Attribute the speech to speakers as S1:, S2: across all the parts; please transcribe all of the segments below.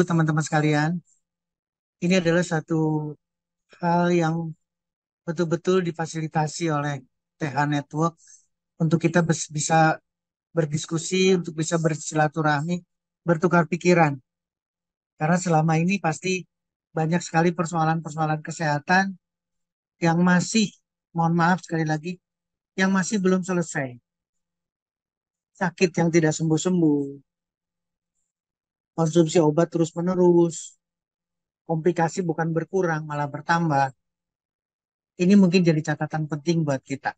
S1: teman-teman sekalian, ini adalah satu hal yang betul-betul difasilitasi oleh TH Network untuk kita bisa berdiskusi, untuk bisa bersilaturahmi, bertukar pikiran. Karena selama ini pasti banyak sekali persoalan-persoalan kesehatan yang masih, mohon maaf sekali lagi, yang masih belum selesai. Sakit yang tidak sembuh-sembuh, konsumsi obat terus-menerus, komplikasi bukan berkurang, malah bertambah. Ini mungkin jadi catatan penting buat kita.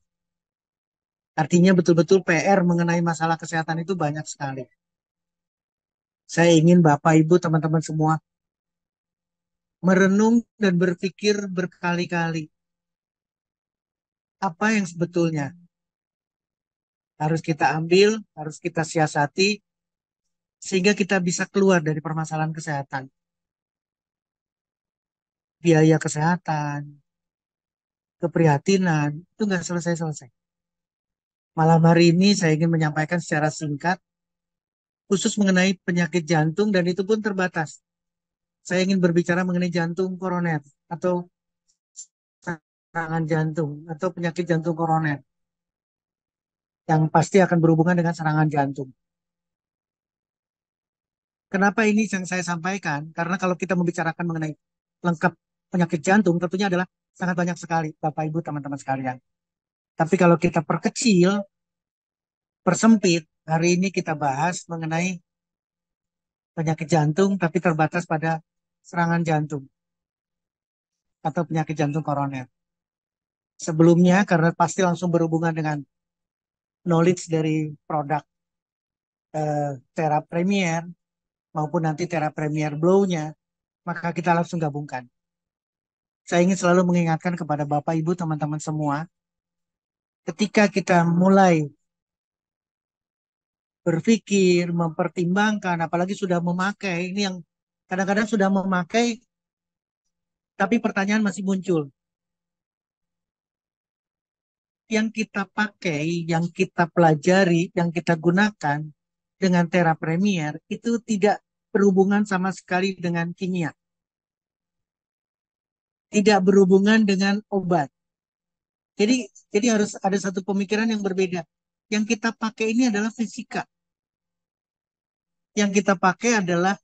S1: Artinya betul-betul PR mengenai masalah kesehatan itu banyak sekali. Saya ingin Bapak, Ibu, teman-teman semua merenung dan berpikir berkali-kali apa yang sebetulnya harus kita ambil, harus kita siasati, sehingga kita bisa keluar dari permasalahan kesehatan. Biaya kesehatan, keprihatinan, itu nggak selesai-selesai. Malam hari ini saya ingin menyampaikan secara singkat, khusus mengenai penyakit jantung, dan itu pun terbatas. Saya ingin berbicara mengenai jantung koroner, atau serangan jantung atau penyakit jantung koroner yang pasti akan berhubungan dengan serangan jantung. Kenapa ini yang saya sampaikan? Karena kalau kita membicarakan mengenai lengkap penyakit jantung, tentunya adalah sangat banyak sekali, Bapak Ibu, teman-teman sekalian. Tapi kalau kita perkecil, persempit, hari ini kita bahas mengenai penyakit jantung, tapi terbatas pada serangan jantung atau penyakit jantung koroner. Sebelumnya, karena pasti langsung berhubungan dengan knowledge dari produk Tera Premier, maupun nanti Tera Premier Blow-nya, maka kita langsung gabungkan. Saya ingin selalu mengingatkan kepada Bapak, Ibu, teman-teman semua, ketika kita mulai berpikir, mempertimbangkan, apalagi sudah memakai, ini yang kadang-kadang sudah memakai, tapi pertanyaan masih muncul. Yang kita pakai, yang kita pelajari, yang kita gunakan dengan Tera Premier, itu tidak berhubungan sama sekali dengan kimia. Tidak berhubungan dengan obat. Jadi, jadi harus ada satu pemikiran yang berbeda. Yang kita pakai ini adalah fisika. Yang kita pakai adalah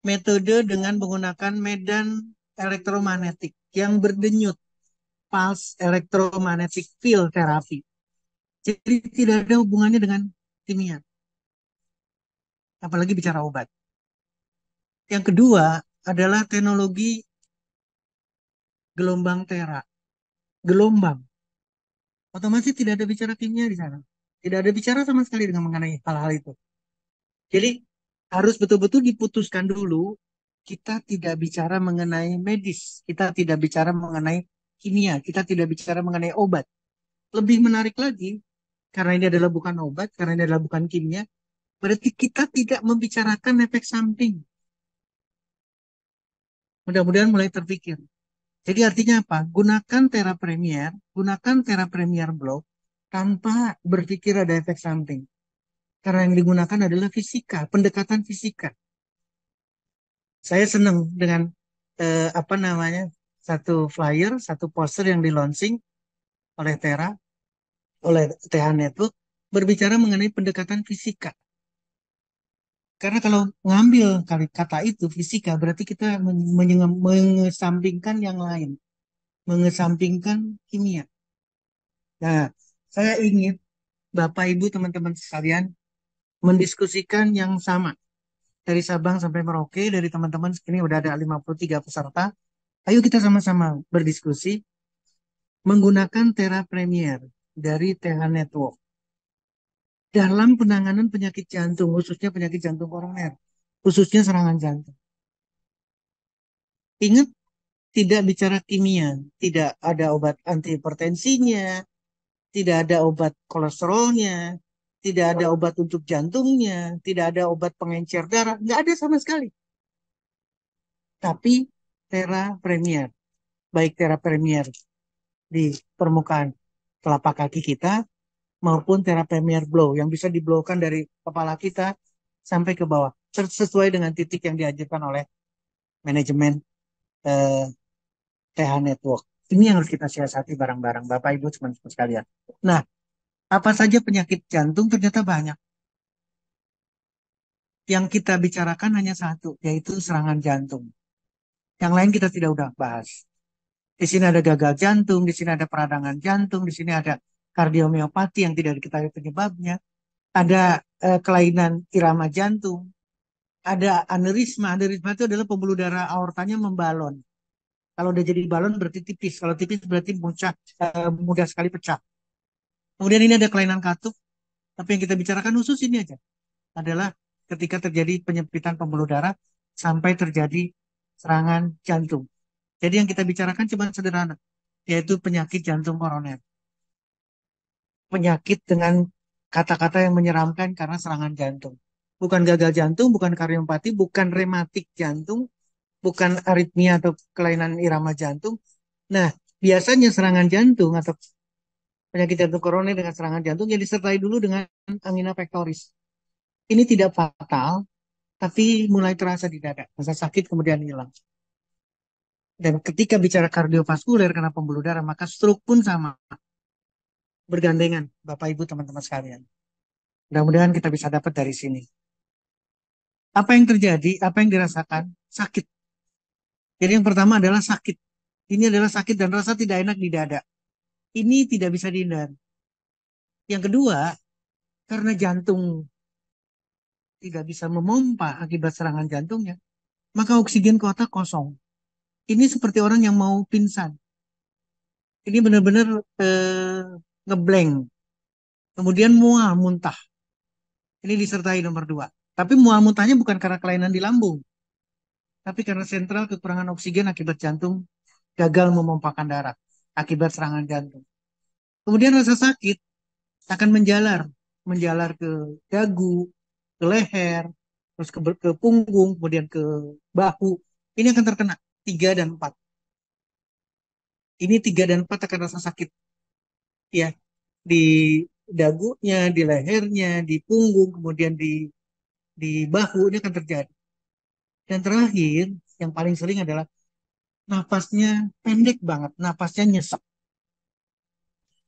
S1: metode dengan menggunakan medan elektromagnetik yang berdenyut, pulse electromagnetic field therapy. Jadi tidak ada hubungannya dengan kimia, apalagi bicara obat. Yang kedua adalah teknologi gelombang tera. Gelombang. Otomatis tidak ada bicara kimia di sana. Tidak ada bicara sama sekali dengan mengenai hal-hal itu. Jadi harus betul-betul diputuskan dulu, kita tidak bicara mengenai medis, kita tidak bicara mengenai kimia, kita tidak bicara mengenai obat. Lebih menarik lagi, karena ini adalah bukan obat, karena ini adalah bukan kimia, berarti kita tidak membicarakan efek samping. Mudah-mudahan mulai terpikir. Jadi artinya apa? Gunakan Tera Premier Block tanpa berpikir ada efek samping. Karena yang digunakan adalah fisika, pendekatan fisika. Saya senang dengan apa namanya, satu flyer, satu poster yang di launching oleh oleh TH Network, berbicara mengenai pendekatan fisika. Karena kalau ngambil kali kata itu fisika, berarti kita mengesampingkan yang lain, mengesampingkan kimia. Nah, saya ingin Bapak, Ibu, teman-teman sekalian mendiskusikan yang sama. Dari Sabang sampai Merauke, dari teman-teman ini udah ada 53 peserta. Ayo kita sama-sama berdiskusi menggunakan Tera Premier dari TH Network dalam penanganan penyakit jantung, khususnya penyakit jantung koroner, khususnya serangan jantung. Ingat, tidak bicara kimia, tidak ada obat antihipertensinya, tidak ada obat kolesterolnya, tidak ada obat untuk jantungnya, tidak ada obat pengencer darah, nggak ada sama sekali. Tapi Tera Premier, baik Tera Premier di permukaan telapak kaki kita maupun Tera Premier Blow yang bisa diblowkan dari kepala kita sampai ke bawah. sesuai dengan titik yang diajarkan oleh manajemen eh, TH Network. Ini yang harus kita siasati bareng-bareng, Bapak Ibu teman-teman sekalian. Nah, apa saja penyakit jantung ternyata banyak. Yang kita bicarakan hanya satu, yaitu serangan jantung. Yang lain kita tidak udah bahas. Di sini ada gagal jantung, di sini ada peradangan jantung, di sini ada kardiomiopati yang tidak diketahui penyebabnya, ada kelainan irama jantung, ada aneurisma. Aneurisma itu adalah pembuluh darah aortanya membalon. Kalau udah jadi balon berarti tipis. Kalau tipis berarti mudah sekali pecah. Kemudian ini ada kelainan katup. Tapi yang kita bicarakan khusus ini aja. Adalah ketika terjadi penyempitan pembuluh darah sampai terjadi serangan jantung. Jadi yang kita bicarakan cuma sederhana. Yaitu penyakit jantung koroner. Penyakit dengan kata-kata yang menyeramkan karena serangan jantung. Bukan gagal jantung, bukan kardiomiopati, bukan rematik jantung, bukan aritmia atau kelainan irama jantung. Nah, biasanya serangan jantung atau penyakit jantung koroner dengan serangan jantung yang disertai dulu dengan angina pectoris. Ini tidak fatal, tapi mulai terasa di dada. Rasa sakit kemudian hilang. Dan ketika bicara kardiovaskuler karena pembuluh darah, maka stroke pun sama. Bergandengan, Bapak Ibu teman-teman sekalian. Mudah-mudahan kita bisa dapat dari sini. Apa yang terjadi, apa yang dirasakan? Sakit. Jadi yang pertama adalah sakit. Ini adalah sakit dan rasa tidak enak di dada. Ini tidak bisa dihindari. Yang kedua, karena jantung tidak bisa memompa akibat serangan jantungnya, maka oksigen ke otak kosong. Ini seperti orang yang mau pingsan. Ini benar-benar ngeblank. Kemudian mual, muntah. Ini disertai nomor dua. Tapi mual muntahnya bukan karena kelainan di lambung, tapi karena sentral kekurangan oksigen akibat jantung gagal memompakan darah akibat serangan jantung. Kemudian rasa sakit akan menjalar, menjalar ke dagu, ke leher, terus ke punggung, kemudian ke bahu. Ini akan terkena 3 dan 4. Ini 3 dan 4 akan rasa sakit, ya, di dagunya, di lehernya, di punggung, kemudian di bahu ini akan terjadi. Dan terakhir, yang paling sering adalah napasnya pendek banget, napasnya nyesek.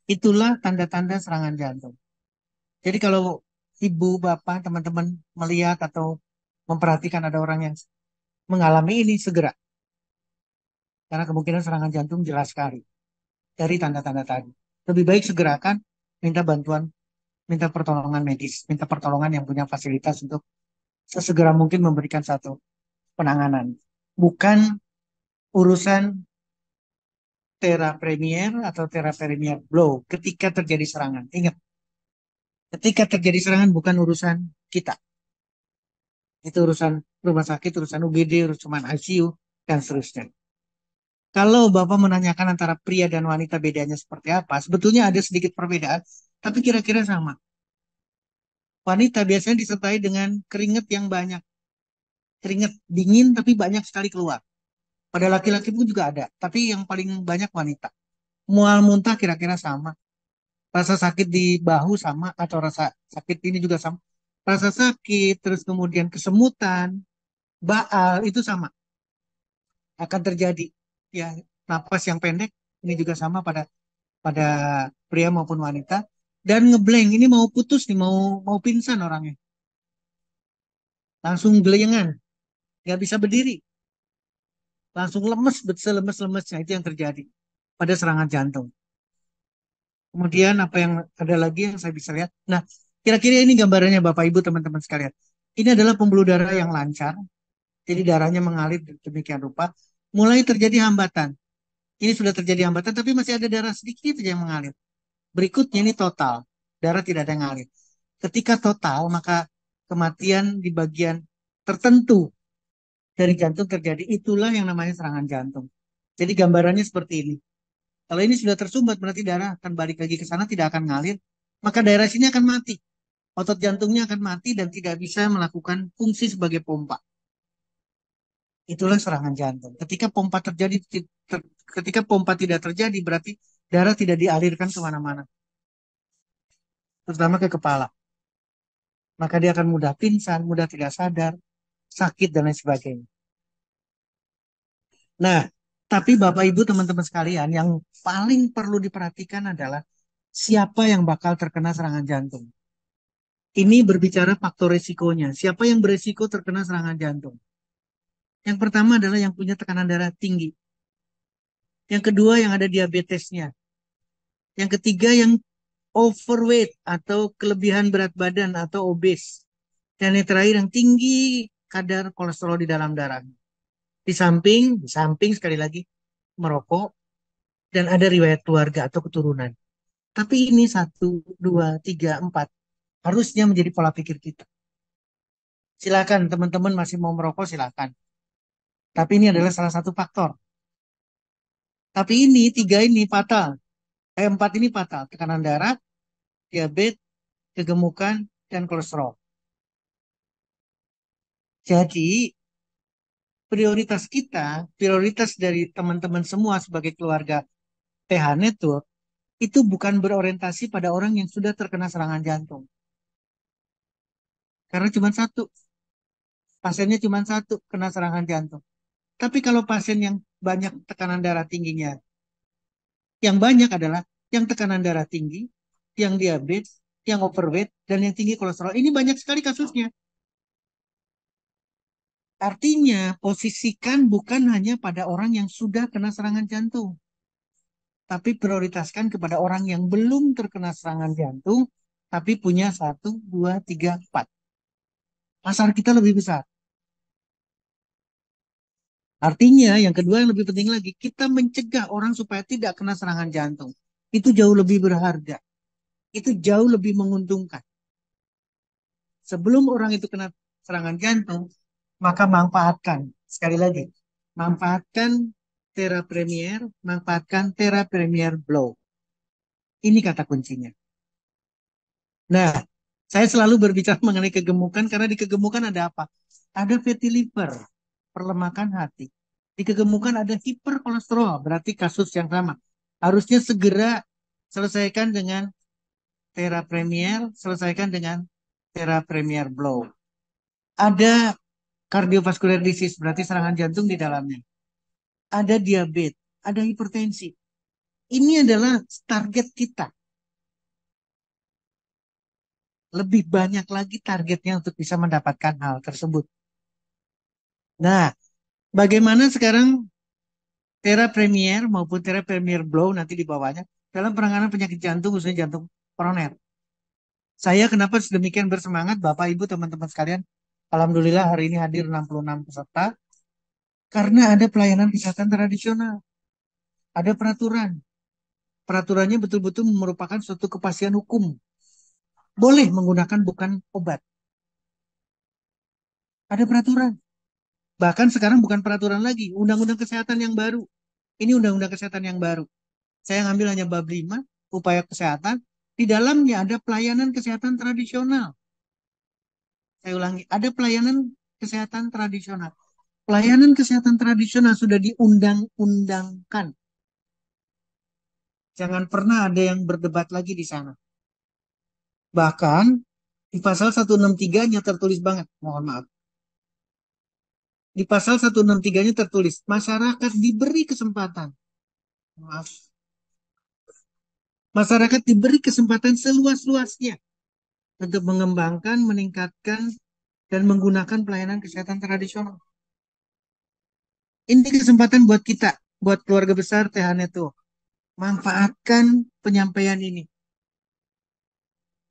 S1: Itulah tanda-tanda serangan jantung. Jadi kalau ibu, bapak, teman-teman melihat atau memperhatikan ada orang yang mengalami ini, segera. Karena kemungkinan serangan jantung jelas sekali dari tanda-tanda tadi. Lebih baik segerakan, minta bantuan, minta pertolongan medis, minta pertolongan yang punya fasilitas untuk sesegera mungkin memberikan satu penanganan. Bukan urusan terapremier atau terapremier blow ketika terjadi serangan. Ingat, ketika terjadi serangan bukan urusan kita. Itu urusan rumah sakit, urusan UGD, urusan ICU, dan seterusnya. Kalau Bapak menanyakan antara pria dan wanita bedanya seperti apa, sebetulnya ada sedikit perbedaan, tapi kira-kira sama. Wanita biasanya disertai dengan keringat yang banyak. Keringat dingin tapi banyak sekali keluar. Pada laki-laki pun juga ada, tapi yang paling banyak wanita. Mual muntah kira-kira sama. Rasa sakit di bahu sama atau rasa sakit ini juga sama. Rasa sakit, terus kemudian kesemutan, baal itu sama akan terjadi. Ya, napas yang pendek ini juga sama pada pada pria maupun wanita. Dan ngeblank ini mau putus nih, mau mau pingsan orangnya. Langsung geleyengan, nggak bisa berdiri. Langsung lemes, selemes-lemesnya itu yang terjadi pada serangan jantung. Kemudian apa yang ada lagi yang saya bisa lihat. Nah, kira-kira ini gambarannya Bapak Ibu teman-teman sekalian. Ini adalah pembuluh darah yang lancar. Jadi darahnya mengalir demikian rupa. Mulai terjadi hambatan. Ini sudah terjadi hambatan tapi masih ada darah sedikit saja yang mengalir. Berikutnya ini total. Darah tidak ada yang mengalir. Ketika total maka kematian di bagian tertentu dari jantung terjadi. Itulah yang namanya serangan jantung. Jadi gambarannya seperti ini. Kalau ini sudah tersumbat berarti darah akan balik lagi ke sana tidak akan ngalir. Maka daerah sini akan mati. Otot jantungnya akan mati dan tidak bisa melakukan fungsi sebagai pompa. Itulah serangan jantung. Ketika pompa tidak terjadi, berarti darah tidak dialirkan kemana-mana, terutama ke kepala. Maka dia akan mudah pingsan, mudah tidak sadar, sakit, dan lain sebagainya. Nah, tapi Bapak Ibu teman-teman sekalian, yang paling perlu diperhatikan adalah siapa yang bakal terkena serangan jantung. Ini berbicara faktor resikonya. Siapa yang beresiko terkena serangan jantung? Yang pertama adalah yang punya tekanan darah tinggi. Yang kedua yang ada diabetesnya. Yang ketiga yang overweight atau kelebihan berat badan atau obes. Dan yang terakhir yang tinggi kadar kolesterol di dalam darah. Di samping sekali lagi merokok dan ada riwayat keluarga atau keturunan. Tapi ini satu, dua, tiga, empat harusnya menjadi pola pikir kita. Silakan teman-teman masih mau merokok silakan. Tapi ini adalah salah satu faktor. Tapi ini tiga ini fatal. Empat ini fatal. Tekanan darah, diabetes, kegemukan, dan kolesterol. Jadi prioritas kita, prioritas dari teman-teman semua sebagai keluarga TH Network itu bukan berorientasi pada orang yang sudah terkena serangan jantung. Karena cuma satu, pasiennya cuma satu kena serangan jantung. Tapi kalau pasien yang banyak tekanan darah tingginya, yang banyak adalah yang tekanan darah tinggi, yang diabetes, yang overweight, dan yang tinggi kolesterol. Ini banyak sekali kasusnya. Artinya, posisikan bukan hanya pada orang yang sudah kena serangan jantung, tapi prioritaskan kepada orang yang belum terkena serangan jantung, tapi punya satu, dua, tiga, empat. Pasar kita lebih besar. Artinya, yang kedua yang lebih penting lagi, kita mencegah orang supaya tidak kena serangan jantung. Itu jauh lebih berharga. Itu jauh lebih menguntungkan. Sebelum orang itu kena serangan jantung, maka manfaatkan. Sekali lagi, manfaatkan Tera Premier, manfaatkan Tera Premier Blow. Ini kata kuncinya. Nah, saya selalu berbicara mengenai kegemukan karena di kegemukan ada apa? Ada fatty liver, perlemakan hati. Di kegemukan ada hiperkolesterol, berarti kasus yang sama. Harusnya segera selesaikan dengan Tera Premier, selesaikan dengan Tera Premier Blow. Ada cardiovascular disease, berarti serangan jantung di dalamnya. Ada diabetes, ada hipertensi. Ini adalah target kita. Lebih banyak lagi targetnya untuk bisa mendapatkan hal tersebut. Nah, bagaimana sekarang Tera Premier maupun Tera Premier Blow nanti di bawahnya dalam penanganan penyakit jantung, khususnya jantung koroner. Saya kenapa sedemikian bersemangat Bapak Ibu teman-teman sekalian. Alhamdulillah hari ini hadir 66 peserta karena ada pelayanan kesehatan tradisional. Ada peraturan. Peraturannya betul-betul merupakan suatu kepastian hukum. Boleh menggunakan bukan obat. Ada peraturan. Bahkan sekarang bukan peraturan lagi, undang-undang kesehatan yang baru. Ini undang-undang kesehatan yang baru. Saya ngambil hanya bab 5, upaya kesehatan. Di dalamnya ada pelayanan kesehatan tradisional. Saya ulangi, ada pelayanan kesehatan tradisional. Pelayanan kesehatan tradisional sudah diundang-undangkan. Jangan pernah ada yang berdebat lagi di sana. Bahkan di pasal 163-nya tertulis banget, mohon maaf. Di pasal 163-nya tertulis, masyarakat diberi kesempatan. Maaf. Masyarakat diberi kesempatan seluas-luasnya untuk mengembangkan, meningkatkan, dan menggunakan pelayanan kesehatan tradisional. Ini kesempatan buat kita, buat keluarga besar TH Network. Manfaatkan penyampaian ini.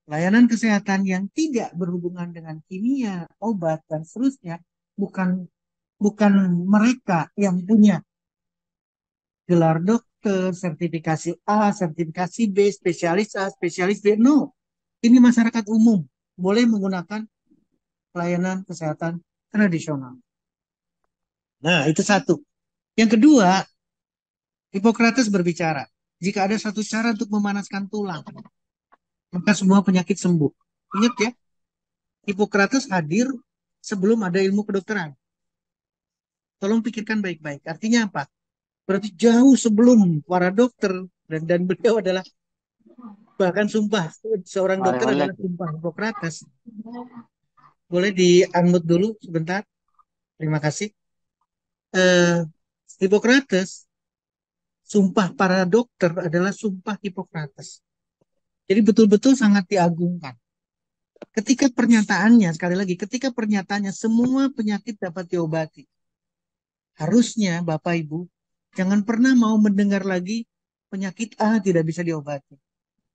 S1: Layanan kesehatan yang tidak berhubungan dengan kimia, obat, dan seterusnya, bukan bukan mereka yang punya gelar dokter, sertifikasi A, sertifikasi B, spesialis A, spesialis B. No, ini masyarakat umum boleh menggunakan pelayanan kesehatan tradisional. Nah, itu satu. Yang kedua, Hippocrates berbicara, jika ada satu cara untuk memanaskan tulang, maka semua penyakit sembuh. Ingat ya, Hippocrates hadir sebelum ada ilmu kedokteran. Tolong pikirkan baik-baik. Artinya apa? Berarti jauh sebelum para dokter dan beliau adalah bahkan sumpah seorang dokter adalah sumpah Hippocrates. Boleh di unmute dulu sebentar. Terima kasih. Eh, Hippocrates, sumpah para dokter adalah sumpah Hippocrates. Jadi betul-betul sangat diagungkan. Ketika pernyataannya, sekali lagi, ketika pernyataannya semua penyakit dapat diobati. Harusnya Bapak Ibu jangan pernah mau mendengar lagi penyakit A tidak bisa diobati.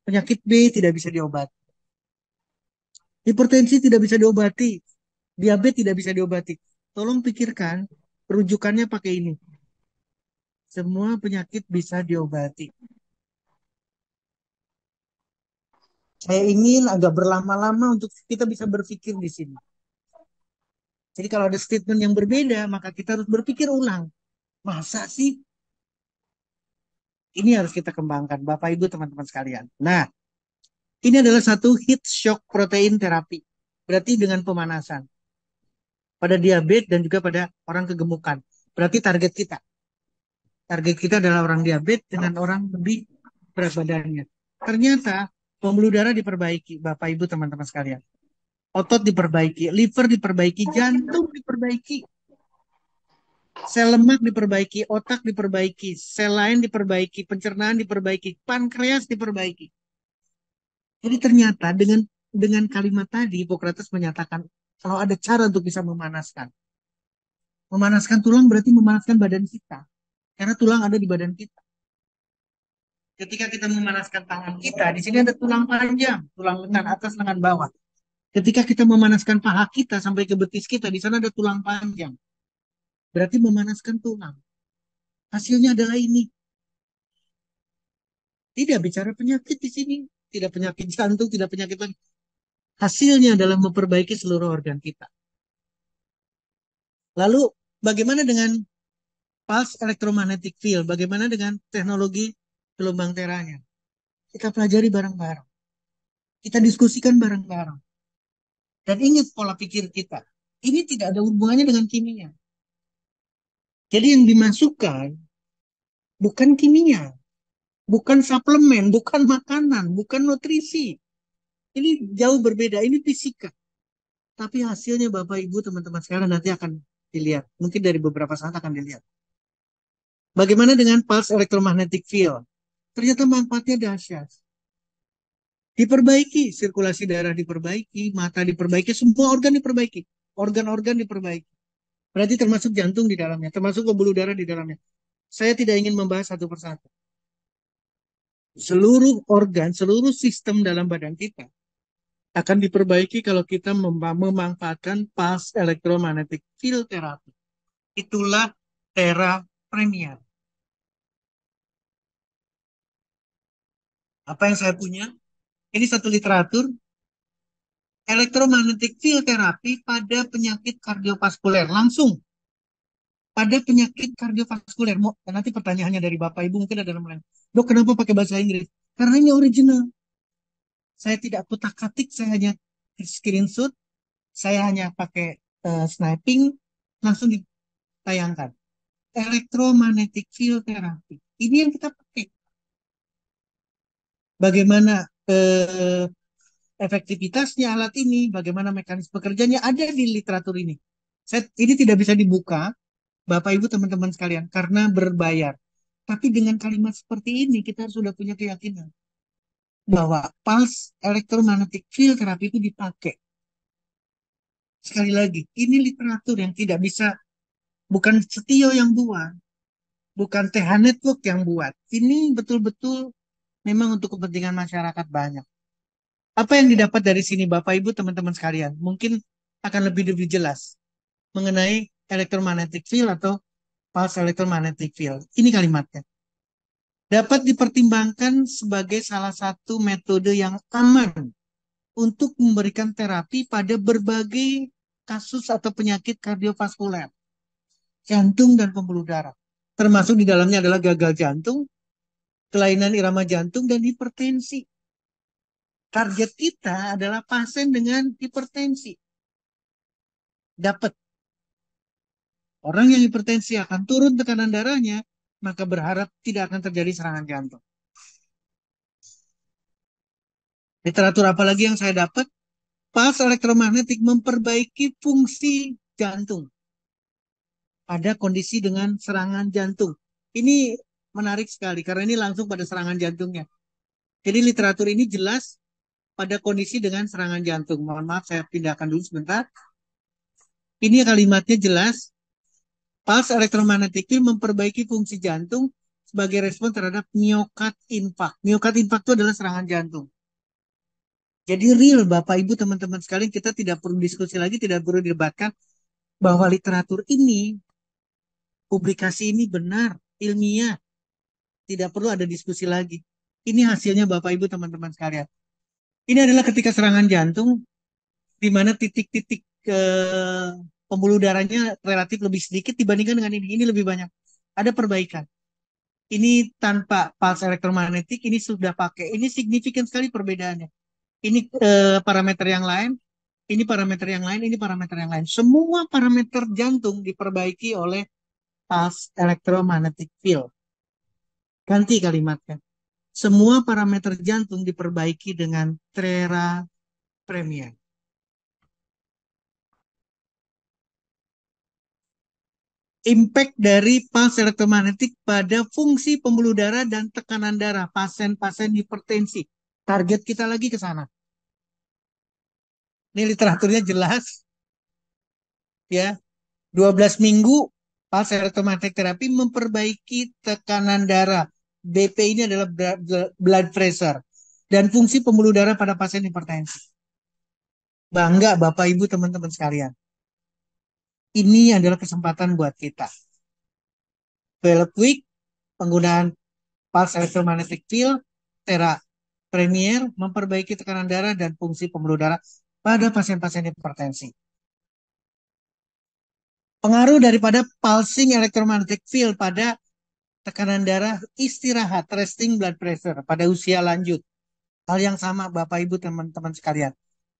S1: Penyakit B tidak bisa diobati. Hipertensi tidak bisa diobati. Diabetes tidak bisa diobati. Tolong pikirkan rujukannya pakai ini. Semua penyakit bisa diobati. Saya ingin agak berlama-lama untuk kita bisa berpikir di sini. Jadi kalau ada statement yang berbeda, maka kita harus berpikir ulang. Masa sih? Ini harus kita kembangkan, Bapak Ibu teman-teman sekalian. Nah, ini adalah satu heat shock protein terapi. Berarti dengan pemanasan. Pada diabetes dan juga pada orang kegemukan. Berarti target kita. Target kita adalah orang diabetes dengan orang lebih berat badannya. Ternyata pembuluh darah diperbaiki, Bapak Ibu teman-teman sekalian. Otot diperbaiki, liver diperbaiki, jantung diperbaiki, sel lemak diperbaiki, otak diperbaiki, sel lain diperbaiki, pencernaan diperbaiki, pankreas diperbaiki. Jadi ternyata dengan kalimat tadi Hippocrates menyatakan kalau ada cara untuk bisa memanaskan. Memanaskan tulang berarti memanaskan badan kita. Karena tulang ada di badan kita. Ketika kita memanaskan tangan kita, di sini ada tulang panjang, tulang lengan atas, lengan bawah. Ketika kita memanaskan paha kita sampai ke betis kita, di sana ada tulang panjang. Berarti memanaskan tulang. Hasilnya adalah ini. Tidak bicara penyakit di sini. Tidak penyakit jantung, tidak penyakit lagi. Hasilnya adalah memperbaiki seluruh organ kita. Lalu bagaimana dengan pulse electromagnetic field? Bagaimana dengan teknologi gelombang teranya? Kita pelajari bareng-bareng. Kita diskusikan bareng-bareng. Dan ingat pola pikir kita. Ini tidak ada hubungannya dengan kimia. Jadi yang dimasukkan bukan kimia, bukan suplemen, bukan makanan, bukan nutrisi. Ini jauh berbeda, ini fisika. Tapi hasilnya Bapak Ibu teman-teman sekarang nanti akan dilihat. Mungkin dari beberapa saat akan dilihat. Bagaimana dengan pulse electromagnetic field? Ternyata manfaatnya dahsyat. Diperbaiki, sirkulasi darah diperbaiki, mata diperbaiki, semua organ diperbaiki. Organ-organ diperbaiki. Berarti termasuk jantung di dalamnya, termasuk pembuluh darah di dalamnya. Saya tidak ingin membahas satu persatu. Seluruh organ, seluruh sistem dalam badan kita akan diperbaiki kalau kita memanfaatkan pulse electromagnetic field therapy. Itulah Terra Premier. Apa yang saya punya? Ini satu literatur electromagnetic field therapy pada penyakit kardiovaskuler. Langsung pada penyakit kardiovaskuler. Nanti pertanyaannya dari Bapak Ibu mungkin ada yang lain. Dok, kenapa pakai bahasa Inggris? Karena ini original. Saya tidak kutak-katik, saya hanya screenshot, saya hanya pakai sniping, langsung ditayangkan. Electromagnetic field therapy. Ini yang kita pakai. Bagaimana eh, efektivitasnya alat ini, bagaimana mekanisme kerjanya ada di literatur ini. Ini tidak bisa dibuka, Bapak Ibu teman-teman sekalian, karena berbayar. Tapi dengan kalimat seperti ini kita sudah punya keyakinan bahwa pulse electromagnetic field therapy itu dipakai. Sekali lagi, ini literatur yang tidak bisa, bukan Setio yang buat, bukan TH Network yang buat. Ini betul-betul memang untuk kepentingan masyarakat banyak. Apa yang didapat dari sini Bapak Ibu teman-teman sekalian? Mungkin akan lebih jelas mengenai electromagnetic field atau pulse electromagnetic field. Ini kalimatnya. Dapat dipertimbangkan sebagai salah satu metode yang aman untuk memberikan terapi pada berbagai kasus atau penyakit kardiovaskuler, jantung dan pembuluh darah. Termasuk di dalamnya adalah gagal jantung, kelainan irama jantung, dan hipertensi. Target kita adalah pasien dengan hipertensi. Dapat. Orang yang hipertensi akan turun tekanan darahnya, maka berharap tidak akan terjadi serangan jantung. Literatur apa lagi yang saya dapat? Pulse elektromagnetik memperbaiki fungsi jantung. pada kondisi dengan serangan jantung. Ini menarik sekali karena ini langsung pada serangan jantungnya. Jadi literatur ini jelas pada kondisi dengan serangan jantung. Mohon maaf, saya pindahkan dulu sebentar. Ini kalimatnya jelas. Pulse electromagnetic field memperbaiki fungsi jantung sebagai respon terhadap myocard infarct. Myocard infarct itu adalah serangan jantung. Jadi real Bapak Ibu teman-teman sekalian, kita tidak perlu diskusi lagi, tidak perlu didebatkan bahwa literatur ini, publikasi ini benar, ilmiah, tidak perlu ada diskusi lagi. Ini hasilnya Bapak Ibu teman-teman sekalian. Ini adalah ketika serangan jantung di mana titik-titik pembuluh darahnya relatif lebih sedikit dibandingkan dengan ini. Ini lebih banyak. Ada perbaikan. Ini tanpa pulse elektromagnetik, ini sudah pakai. Ini signifikan sekali perbedaannya. Ini parameter yang lain, ini parameter yang lain, ini parameter yang lain. Semua parameter jantung diperbaiki oleh pulse electromagnetic field. Ganti kalimatnya. Semua parameter jantung diperbaiki dengan Trera Premier. Impact dari pulse elektromagnetik pada fungsi pembuluh darah dan tekanan darah pasien-pasien hipertensi. Target kita lagi ke sana. Ini literaturnya jelas, ya. 12 minggu pulse elektromagnetic terapi memperbaiki tekanan darah. BP ini adalah blood pressure dan fungsi pembuluh darah pada pasien hipertensi. Bangga Bapak Ibu teman-teman sekalian. Ini adalah kesempatan buat kita. Well quick, penggunaan pulse electromagnetic field, Tera Premier memperbaiki tekanan darah dan fungsi pembuluh darah pada pasien-pasien hipertensi. Pengaruh daripada pulsing electromagnetic field pada tekanan darah istirahat, resting blood pressure pada usia lanjut. Hal yang sama Bapak Ibu teman-teman sekalian.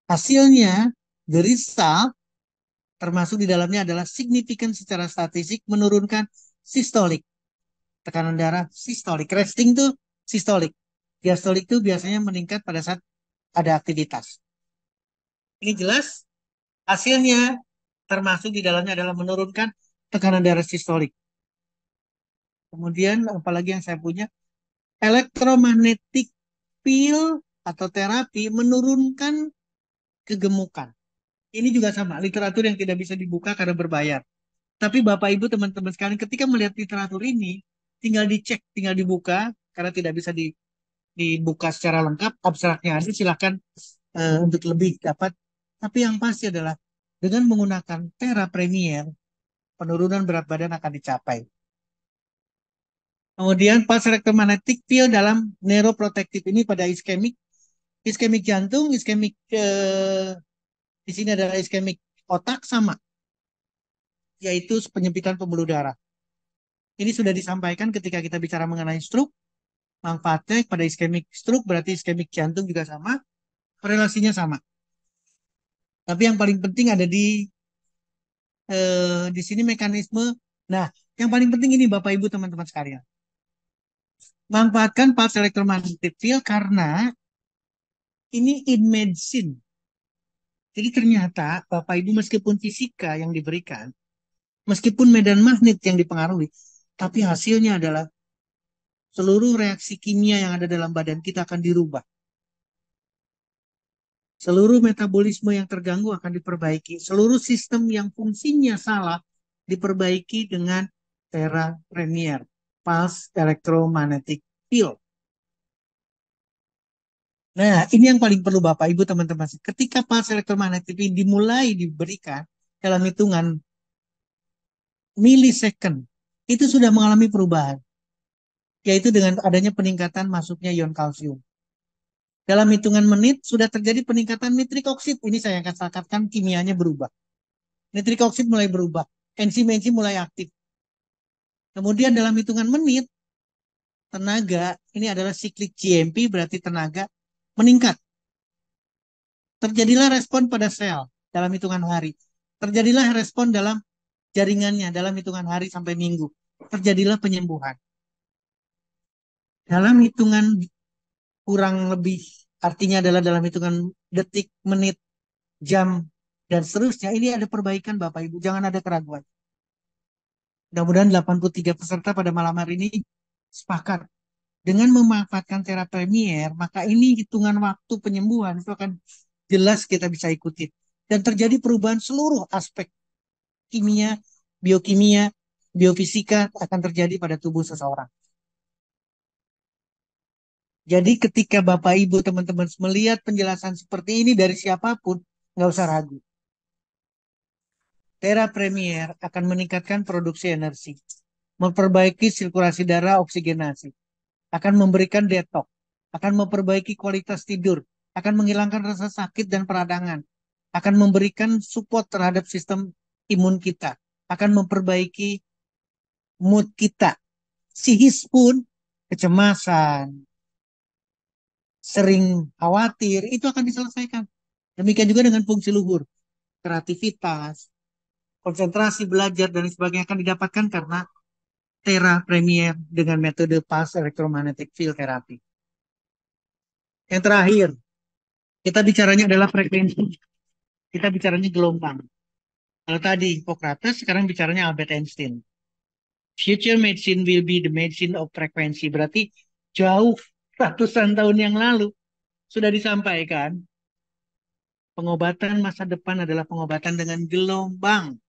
S1: Hasilnya, the result termasuk di dalamnya adalah signifikan secara statistik menurunkan sistolik. Tekanan darah sistolik. Resting itu sistolik. Diastolik itu biasanya meningkat pada saat ada aktivitas. Ini jelas hasilnya termasuk di dalamnya adalah menurunkan tekanan darah sistolik. Kemudian apalagi yang saya punya, elektromagnetic field atau terapi menurunkan kegemukan. Ini juga sama, literatur yang tidak bisa dibuka karena berbayar. Tapi Bapak Ibu teman-teman sekalian ketika melihat literatur ini, tinggal dicek, tinggal dibuka, karena tidak bisa dibuka secara lengkap, abstraknya ada, silahkan untuk lebih dapat. Tapi yang pasti adalah dengan menggunakan Tera Premier, penurunan berat badan akan dicapai. Kemudian pulse electromagnetic field dalam neuroprotektif ini pada iskemik jantung, iskemik di sini adalah iskemik otak sama, yaitu penyempitan pembuluh darah. Ini sudah disampaikan ketika kita bicara mengenai stroke. Manfaatnya pada iskemik stroke berarti iskemik jantung juga sama, relasinya sama. Tapi yang paling penting ada di sini mekanisme. Nah, yang paling penting ini Bapak Ibu teman-teman sekalian. Manfaatkan pulse electromagnetic field karena ini in medicine. Jadi ternyata Bapak Ibu meskipun fisika yang diberikan, meskipun medan magnet yang dipengaruhi, tapi hasilnya adalah seluruh reaksi kimia yang ada dalam badan kita akan dirubah. Seluruh metabolisme yang terganggu akan diperbaiki. Seluruh sistem yang fungsinya salah diperbaiki dengan Tera Premier, Pulse Electromagnetic Field. Nah, ini yang paling perlu Bapak Ibu teman-teman. Ketika pulse electromagnetic field dimulai diberikan dalam hitungan millisecond, itu sudah mengalami perubahan, yaitu dengan adanya peningkatan masuknya ion kalsium. Dalam hitungan menit sudah terjadi peningkatan nitrik oksid. Ini saya katakan kimianya berubah. Nitrik oksid mulai berubah, enzim-enzim mulai aktif. Kemudian dalam hitungan menit, tenaga, ini adalah siklik GMP, berarti tenaga, meningkat. Terjadilah respon pada sel dalam hitungan hari. Terjadilah respon dalam jaringannya dalam hitungan hari sampai minggu. Terjadilah penyembuhan. Dalam hitungan kurang lebih, artinya adalah dalam hitungan detik, menit, jam, dan seterusnya. Ini ada perbaikan Bapak Ibu, jangan ada keraguan. Mudah-mudahan 83 peserta pada malam hari ini sepakat. Dengan memanfaatkan terapi Premier, maka ini hitungan waktu penyembuhan itu akan jelas kita bisa ikuti. Dan terjadi perubahan seluruh aspek kimia, biokimia, biofisika akan terjadi pada tubuh seseorang. Jadi ketika Bapak Ibu teman-teman melihat penjelasan seperti ini dari siapapun, nggak usah ragu. Tera Premier akan meningkatkan produksi energi, memperbaiki sirkulasi darah, oksigenasi, akan memberikan detox, akan memperbaiki kualitas tidur, akan menghilangkan rasa sakit dan peradangan, akan memberikan support terhadap sistem imun kita, akan memperbaiki mood kita. Psikis pun, kecemasan, sering khawatir, itu akan diselesaikan. Demikian juga dengan fungsi luhur, kreativitas, konsentrasi belajar dan sebagainya akan didapatkan karena Tera Premier dengan metode pulse electromagnetic field therapy. Yang terakhir, kita bicaranya adalah frekuensi. Kita bicaranya gelombang. Kalau tadi Hippocrates, sekarang bicaranya Albert Einstein. Future medicine will be the medicine of frekuensi. Berarti jauh ratusan tahun yang lalu sudah disampaikan pengobatan masa depan adalah pengobatan dengan gelombang.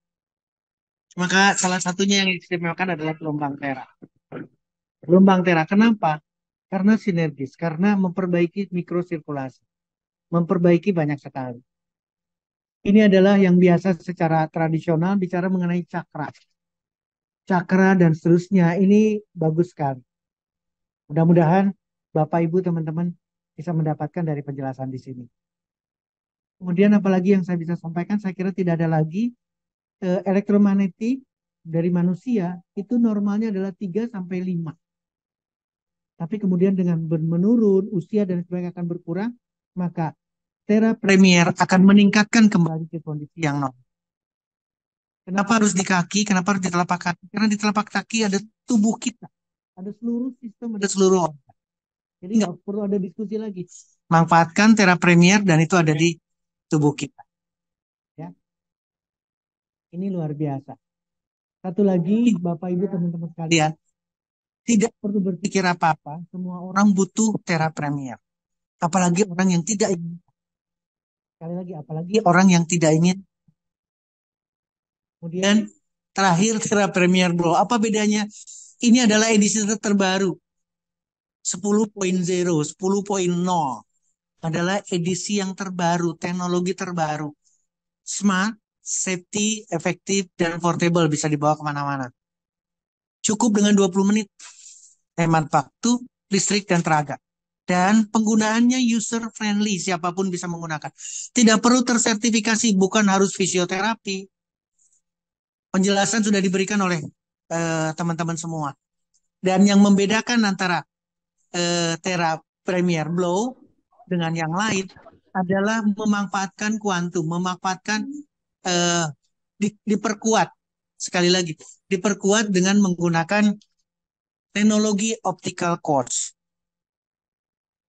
S1: Maka salah satunya yang diistimewakan adalah gelombang tera. Gelombang tera, kenapa? Karena sinergis, karena memperbaiki mikrosirkulasi, memperbaiki banyak sekali. Ini adalah yang biasa secara tradisional bicara mengenai cakra. Cakra dan seterusnya, ini bagus sekali. Mudah-mudahan Bapak Ibu teman-teman bisa mendapatkan dari penjelasan di sini. Kemudian apalagi yang saya bisa sampaikan, saya kira tidak ada lagi elektromagnetik dari manusia itu normalnya adalah 3 sampai 5. Tapi kemudian dengan menurun usia dan sebagainya akan berkurang, maka Tera Premier akan meningkatkan kembali ke kondisi yang normal. Kenapa harus di kaki? Kenapa harus di telapak kaki? Karena di telapak kaki ada tubuh kita, ada seluruh sistem, ada seluruh organ. Jadi nggak perlu ada diskusi lagi. Manfaatkan Tera Premier dan itu ada di tubuh kita. Ya, ini luar biasa. Satu lagi, Bapak Ibu teman-teman sekalian, tidak perlu berpikir apa-apa. Semua orang butuh Tera Premier. Apalagi orang yang tidak ingin. Sekali lagi, apalagi orang yang tidak ingin. Kemudian terakhir Tera Premier Bro. Apa bedanya? Ini adalah edisi terbaru. 10.0, 10.0 adalah edisi yang terbaru, teknologi terbaru. Smart, safety, efektif, dan portable bisa dibawa kemana-mana. Cukup dengan 20 menit. Hemat waktu, listrik, dan tenaga. Dan penggunaannya user friendly, siapapun bisa menggunakan. Tidak perlu tersertifikasi, bukan harus fisioterapi. Penjelasan sudah diberikan oleh teman-teman semua. Dan yang membedakan antara Tera Premier Blow dengan yang lain adalah memanfaatkan kuantum, memanfaatkan diperkuat. Sekali lagi, diperkuat dengan menggunakan teknologi optical quartz.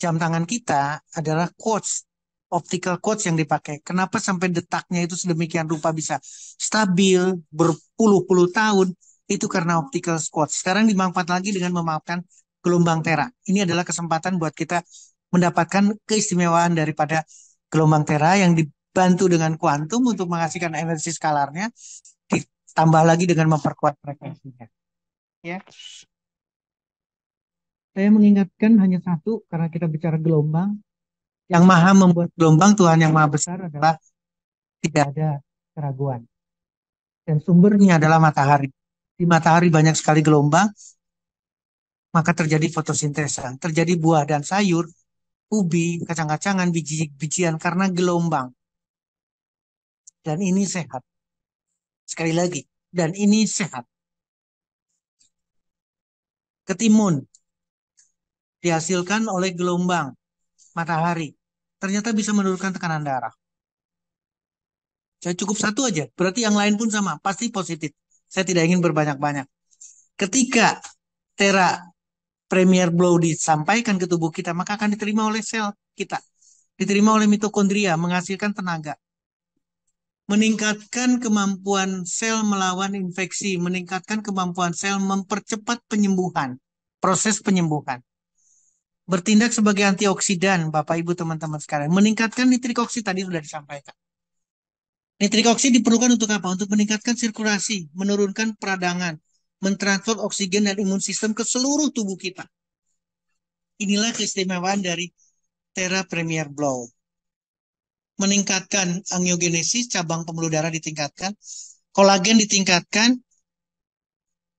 S1: Jam tangan kita adalah quartz, optical quartz yang dipakai. Kenapa sampai detaknya itu sedemikian rupa bisa stabil berpuluh-puluh tahun? Itu karena optical quartz. Sekarang dimanfaat lagi dengan memanfaatkan gelombang tera. Ini adalah kesempatan buat kita mendapatkan keistimewaan daripada gelombang tera yang dibantu dengan kuantum untuk menghasilkan energi skalarnya, ditambah lagi dengan memperkuat frekuensinya. Ya. Saya mengingatkan hanya satu, karena kita bicara gelombang. Yang maha membuat gelombang, Tuhan yang maha besar adalah tidak ada keraguan. Dan sumbernya adalah matahari. Di matahari banyak sekali gelombang, maka terjadi fotosintesa. Terjadi buah dan sayur, ubi, kacang-kacangan, biji-bijian karena gelombang. Dan ini sehat. Sekali lagi, dan ini sehat. Ketimun dihasilkan oleh gelombang matahari. Ternyata bisa menurunkan tekanan darah. Saya cukup satu aja, berarti yang lain pun sama, pasti positif. Saya tidak ingin berbanyak-banyak. Ketika Tera Premier Blow disampaikan ke tubuh kita, maka akan diterima oleh sel kita. Diterima oleh mitokondria, menghasilkan tenaga. meningkatkan kemampuan sel melawan infeksi, meningkatkan kemampuan sel mempercepat penyembuhan, proses penyembuhan. Bertindak sebagai antioksidan, Bapak Ibu teman-teman sekalian, meningkatkan nitrik oksid tadi sudah disampaikan. Nitrik oksid diperlukan untuk apa? Untuk meningkatkan sirkulasi, menurunkan peradangan, mentransfer oksigen dan imun sistem ke seluruh tubuh kita. Inilah keistimewaan dari Thera Premier Blow. Meningkatkan angiogenesis, cabang pembuluh darah ditingkatkan, kolagen ditingkatkan,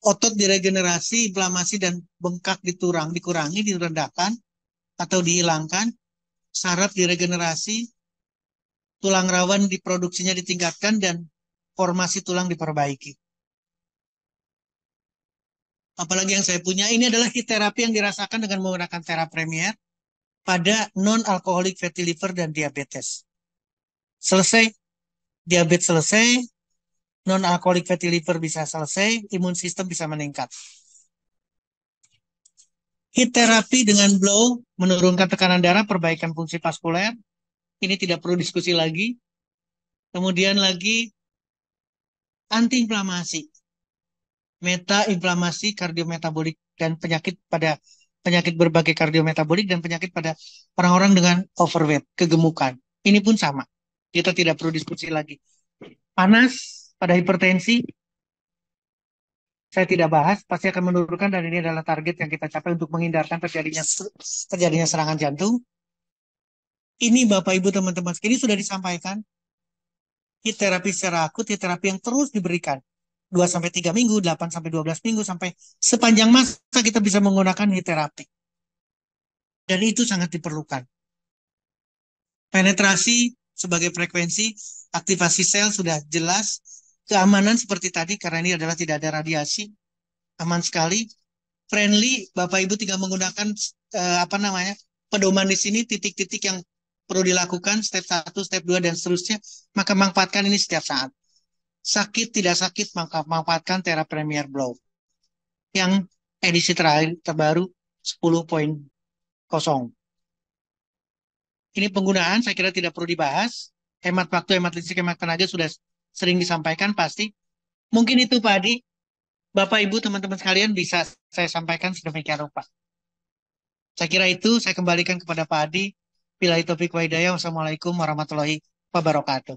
S1: otot diregenerasi, inflamasi dan bengkak dikurangi, direndahkan atau dihilangkan, saraf diregenerasi, tulang rawan diproduksinya ditingkatkan, dan formasi tulang diperbaiki. Apalagi yang saya punya, ini adalah heat therapy yang dirasakan dengan menggunakan Thera Premier pada non-alcoholic fatty liver dan diabetes. Selesai, diabetes selesai, non-alcoholic fatty liver bisa selesai, imun sistem bisa meningkat. Heat therapy dengan blow menurunkan tekanan darah, perbaikan fungsi vaskuler. Ini tidak perlu diskusi lagi. Kemudian lagi antiinflamasi, meta-inflamasi kardiometabolik dan penyakit berbagai kardiometabolik dan penyakit pada orang-orang dengan overweight, kegemukan. Ini pun sama. Kita tidak perlu diskusi lagi. Panas pada hipertensi, saya tidak bahas, pasti akan menurunkan dan ini adalah target yang kita capai untuk menghindarkan terjadinya serangan jantung. Ini Bapak Ibu teman-teman, ini sudah disampaikan. Heat terapi secara akut, heat terapi yang terus diberikan. 2-3 minggu, 8-12 minggu, sampai sepanjang masa kita bisa menggunakan heat terapi. Dan itu sangat diperlukan. Penetrasi sebagai frekuensi, aktivasi sel sudah jelas. Keamanan seperti tadi, karena ini adalah tidak ada radiasi. Aman sekali. Friendly, Bapak Ibu tinggal menggunakan pedoman di sini, titik-titik yang perlu dilakukan, step 1, step 2, dan seterusnya. Maka manfaatkan ini setiap saat. Sakit, tidak sakit, maka manfaatkan Thera Premier Blow. Yang edisi terbaru 10.0. Ini penggunaan, saya kira tidak perlu dibahas. Hemat waktu, hemat listrik, hemat tenaga sudah sering disampaikan pasti. Mungkin itu Pak Adi. Bapak, Ibu, teman-teman sekalian bisa saya sampaikan sedemikian rupa. Saya kira itu, saya kembalikan kepada Pak Adi. Billahi taufiq wa hidayah. Wassalamualaikum warahmatullahi wabarakatuh.